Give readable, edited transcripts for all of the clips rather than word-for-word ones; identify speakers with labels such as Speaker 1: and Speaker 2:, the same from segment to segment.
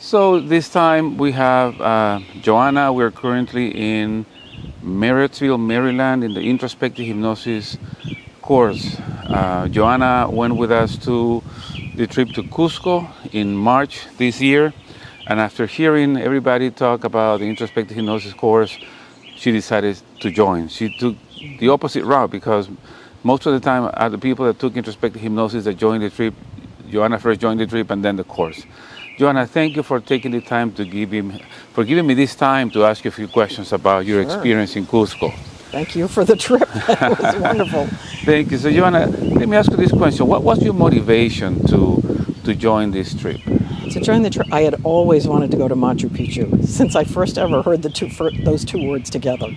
Speaker 1: So this time we have Joanna. We're currently in Marriottsville, Maryland, in the introspective hypnosis course. Joanna went with us to the trip to Cusco in March this year, and after hearing everybody talk about the introspective hypnosis course, she decided to join. She took the opposite route because most of the time the people that took introspective hypnosis that joined the trip. Joanna first joined the trip and then the course. Joanna, thank you for taking the time to giving me this time to ask you a few questions about your experience in Cusco.
Speaker 2: Thank you for the trip. It was wonderful.
Speaker 1: Thank you. So, Joanna, let me ask you this question. What was your motivation to join this trip?
Speaker 2: To join the trip, I had always wanted to go to Machu Picchu since I first ever heard those two words together.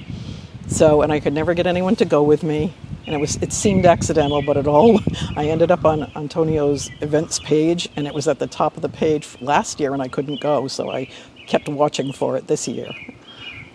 Speaker 2: So, and I could never get anyone to go with me. And it seemed accidental, but I ended up on Antonio's events page, and it was at the top of the page last year, and I couldn't go, so I kept watching for it this year.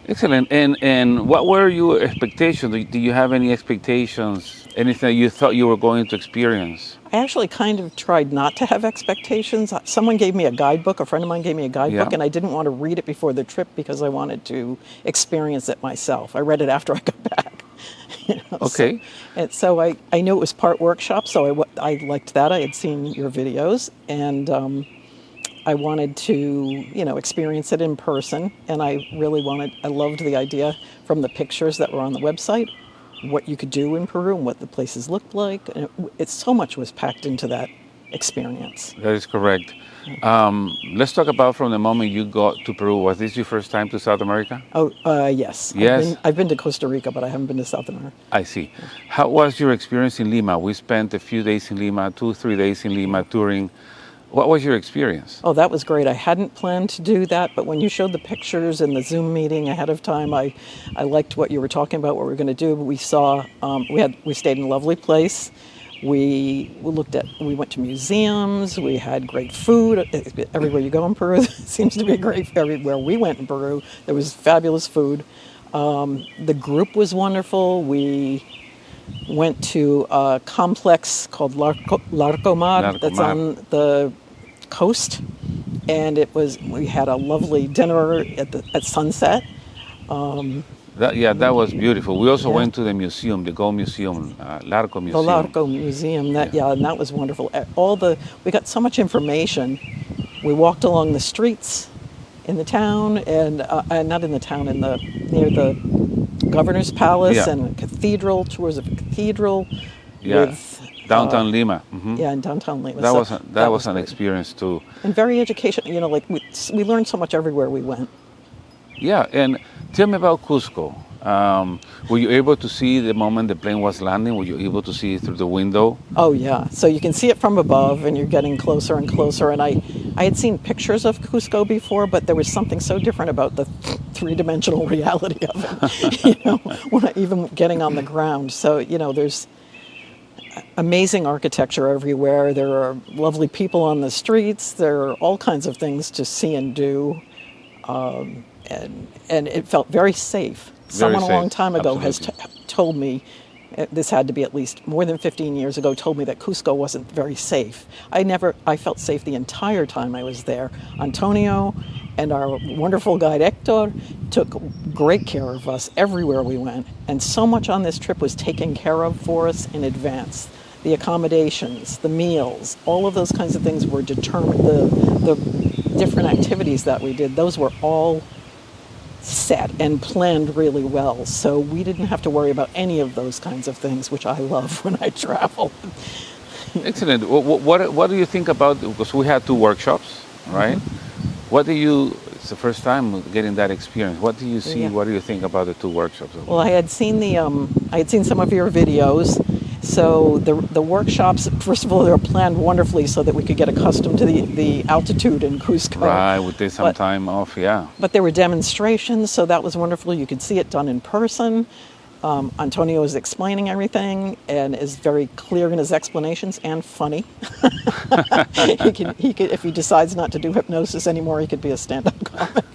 Speaker 1: Excellent. And what were your expectations? Do you have any expectations, anything that you thought you were going to experience?
Speaker 2: I actually kind of tried not to have expectations. Someone gave me a guidebook, a friend of mine gave me a guidebook, and I didn't want to read it before the trip because I wanted to experience it myself. I read it after I got back.
Speaker 1: Okay.
Speaker 2: So I knew it was part workshop, so I liked that. I had seen your videos, and I wanted to, experience it in person. And I loved the idea from the pictures that were on the website, what you could do in Peru and what the places looked like. And so much was packed into that experience.
Speaker 1: That is correct. Let's talk about from the moment you got to Peru. Was this your first time to South America?
Speaker 2: Oh, yes.
Speaker 1: Yes.
Speaker 2: I've been to Costa Rica, but I haven't been to South America.
Speaker 1: I see. How was your experience in Lima? We spent a few days in Lima, 2-3 days in Lima touring. What was your experience?
Speaker 2: Oh, that was great. I hadn't planned to do that, but when you showed the pictures in the Zoom meeting ahead of time, I liked what you were talking about, what we were going to do. We saw, we stayed in a lovely place. We went to museums, we had great food. Everywhere you go in Peru, seems to be great. Everywhere we went in Peru, there was fabulous food. The group was wonderful. We went to a complex called Larcomar that's on the coast, and we had a lovely dinner at sunset.
Speaker 1: That was beautiful. We also went to the museum, the Gold Museum, Larco Museum.
Speaker 2: The Larco Museum, and that was wonderful. We got so much information. We walked along the streets in the town, and not in the town, near the governor's palace and cathedral, tours of a cathedral. With
Speaker 1: downtown Lima. Mm-hmm.
Speaker 2: Yeah, in downtown Lima.
Speaker 1: That was an experience too.
Speaker 2: And very educational. We learned so much everywhere we went.
Speaker 1: Yeah, and tell me about Cusco. Were you able to see the moment the plane was landing? Were you able to see it through the window?
Speaker 2: Oh, yeah. So you can see it from above, and you're getting closer and closer. And I had seen pictures of Cusco before, but there was something so different about the three-dimensional reality of it, even getting on the ground. So, there's amazing architecture everywhere. There are lovely people on the streets. There are all kinds of things to see and do. And it felt very safe. Someone a long time ago has told me, this had to be at least more than 15 years ago, told me that Cusco wasn't very safe. I felt safe the entire time I was there. Antonio and our wonderful guide Hector took great care of us everywhere we went. And so much on this trip was taken care of for us in advance. The accommodations, the meals, all of those kinds of things were determined. The different activities that we did, those were all set and planned really well. So we didn't have to worry about any of those kinds of things, which I love when I travel.
Speaker 1: Excellent. What do you think about, because we had 2 workshops, right? Mm-hmm. It's the first time getting that experience. What do you see? What do you think about the 2 workshops?
Speaker 2: Well, I had seen some of your videos. So the workshops, first of all, they were planned wonderfully so that we could get accustomed to the altitude in Cusco.
Speaker 1: Right, we did some time off, yeah.
Speaker 2: But there were demonstrations, so that was wonderful. You could see it done in person. Antonio is explaining everything and is very clear in his explanations and funny. He could, if he decides not to do hypnosis anymore, he could be a stand-up comic.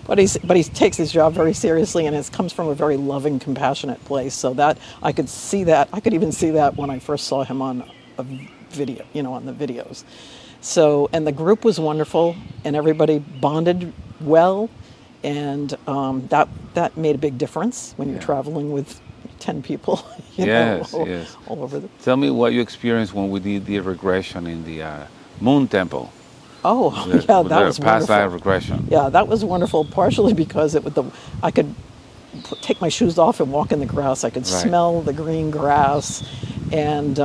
Speaker 2: but he takes his job very seriously, and it comes from a very loving, compassionate place. So that I could see that. I could even see that when I first saw him on a video, on the videos. So, and the group was wonderful, and everybody bonded well, and that made a big difference when you're traveling with 10 people,
Speaker 1: Yes.
Speaker 2: all over the.
Speaker 1: Tell me what you experienced when we did the regression in the Moon Temple.
Speaker 2: Oh, yeah, that was
Speaker 1: past
Speaker 2: wonderful.
Speaker 1: life regression.
Speaker 2: Yeah, that was wonderful. Partially because I could take my shoes off and walk in the grass. I could smell the green grass, and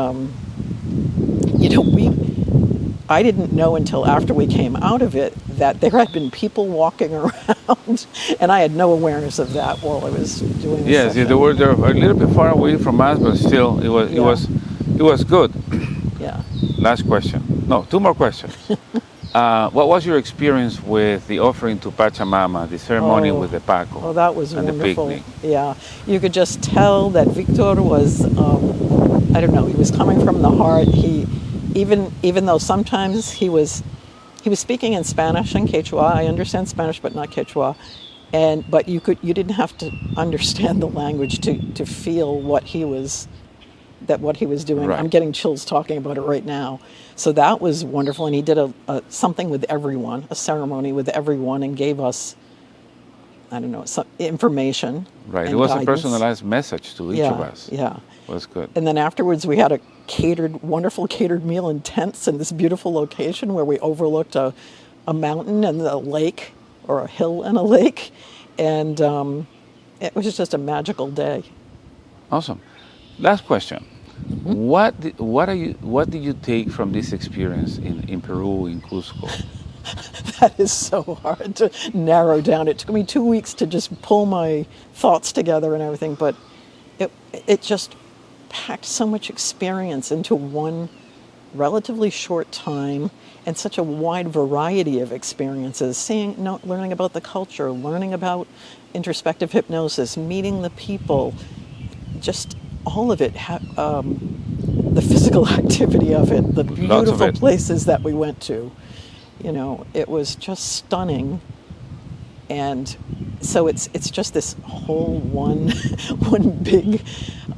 Speaker 2: I didn't know until after we came out of it that there had been people walking around, and I had no awareness of that while I was doing.
Speaker 1: Yes, they were a little bit far away from us, but still, it was good.
Speaker 2: Yeah.
Speaker 1: Last question. No, two more questions. What was your experience with the offering to Pachamama, the ceremony with the Paco?
Speaker 2: Oh, that was
Speaker 1: and
Speaker 2: wonderful.
Speaker 1: The picnic?
Speaker 2: Yeah, you could just tell that Victor was, I don't know, he was coming from the heart. He, even though sometimes he was speaking in Spanish and Quechua. I understand Spanish, but not Quechua. But you didn't have to understand the language to feel what he was doing.
Speaker 1: Right.
Speaker 2: I'm getting chills talking about it right now. So that was wonderful, and he did something with everyone, a ceremony with everyone, and gave us, I don't know, some information.
Speaker 1: Right,
Speaker 2: and
Speaker 1: it was
Speaker 2: guidance.
Speaker 1: a personalized message to each of us.
Speaker 2: Yeah,
Speaker 1: it was good.
Speaker 2: And then afterwards, we had a wonderful catered meal in tents in this beautiful location where we overlooked a mountain and a lake, or a hill and a lake, and it was just a magical day.
Speaker 1: Awesome. Last question. Mm-hmm. What did you take from this experience in Peru, in Cusco?
Speaker 2: That is so hard to narrow down. It took me 2 weeks to just pull my thoughts together and everything, but it just packed so much experience into one relatively short time, and such a wide variety of experiences, learning about the culture, learning about introspective hypnosis, meeting the people, just all of it, the physical activity of it, the beautiful places that we went to. It was just stunning. And so it's just this whole one big,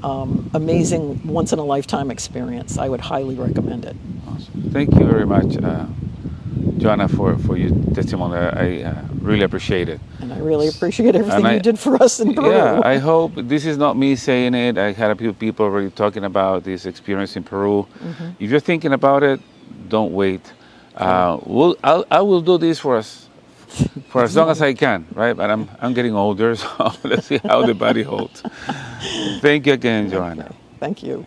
Speaker 2: amazing, once-in-a-lifetime experience. I would highly recommend it.
Speaker 1: Awesome. Thank you very much, Joanna, for your testimony. I really appreciate it.
Speaker 2: And I really appreciate everything you did for us in Peru.
Speaker 1: Yeah, I hope this is not me saying it. I had a few people already talking about this experience in Peru. Mm-hmm. If you're thinking about it, don't wait. I will do this for as long as I can, right? But I'm getting older, so let's see how the body holds. Thank you again, Joanna.
Speaker 2: Okay. Thank you.